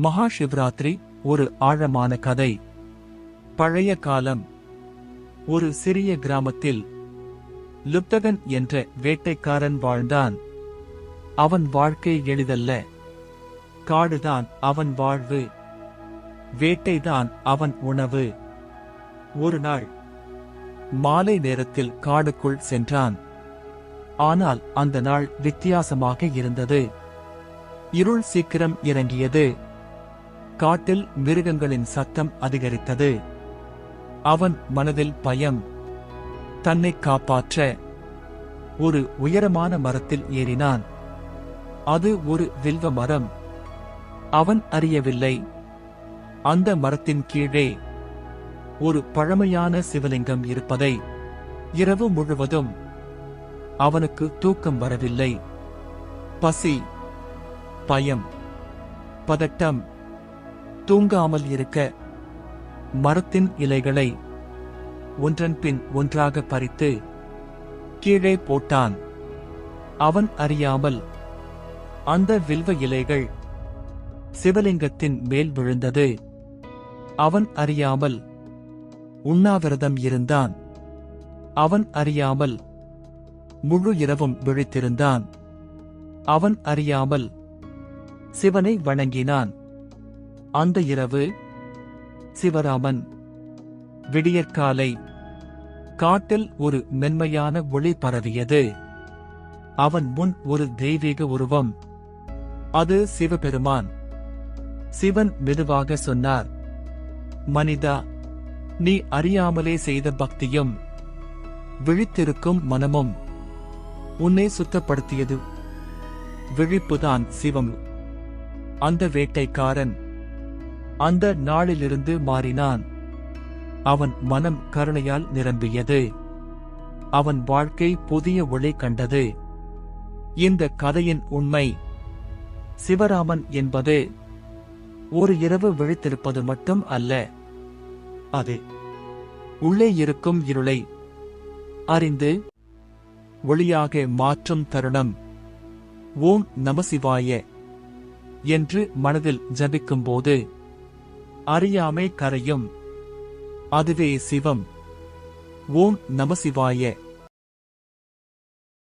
மகா சிவராத்திரி ஒரு ஆழமான கதை. பழைய காலம். ஒரு சிறிய கிராமத்தில் லுப்தகன் என்ற வேட்டைக்காரன் வாழ்ந்தான். அவன் வாழ்க்கை எளிதல்ல. காடுதான் அவன் வாழ்வு. வேட்டைதான் அவன் உணவு. ஒரு நாள் மாலை நேரத்தில் காடுக்குள் சென்றான். ஆனால் அந்த நாள் வித்தியாசமாக இருந்தது. இருள் சீக்கிரம் இறங்கியது. காட்டில் மிருகங்களின் சத்தம் அதிகரித்தது. அவன் மனதில் பயம். தன்னை காப்பாற்ற ஒரு உயரமான மரத்தில் ஏறினான். அது ஒரு வில்வ மரம். அவன் அறியவில்லை, அந்த மரத்தின் கீழே ஒரு பழமையான சிவலிங்கம் இருப்பதை. இரவு முழுவதும் அவனுக்கு தூக்கம் வரவில்லை. பசி, பயம், பதட்டம். தூங்காமல் இருக்க மரத்தின் இலைகளை ஒன்றன் பின் ஒன்றாக பறித்து கீழே போட்டான். அவன் அறியாமல் அந்த வில்வ இலைகள் சிவலிங்கத்தின் மேல் விழுந்தது. அவன் அறியாமல் உண்ணாவிரதம் இருந்தான். அவன் அறியாமல் முழு இரவும் விழித்திருந்தான். அவன் அறியாமல் சிவனை வணங்கினான். அந்த இரவு சிவராமன். விடியற்காலை காட்டில் ஒரு மென்மையான ஒளி பரவியது. அவன் முன் ஒரு தெய்வீக உருவம். அது சிவபெருமான். சிவன் மெதுவாக சொன்னார், மனிதா, நீ அறியாமலே செய்த பக்தியும் விழித்திருக்கும் மனமும் உன்னை சுத்தப்படுத்தியது. விழிப்புதான் சிவம். அந்த வேட்டைக்காரன் அந்த நாளிலிருந்து மாறினான். அவன் மனம் கருணையால் நிரம்பியது. அவன் வாழ்க்கை புதிய ஒளி கண்டது. இந்த கதையின் உண்மை, சிவராமன் என்பது ஒரு இரவு விழித்திருப்பது மட்டும் அல்ல. அது உள்ளே இருக்கும் இருளை அறிந்து ஒளியாக மாற்றும் தருணம். ஓம் நமசிவாய என்று மனதில் ஜபிக்கும்போது அறியாமை கரையும். அதுவே சிவம். ஓம் நமசிவாய.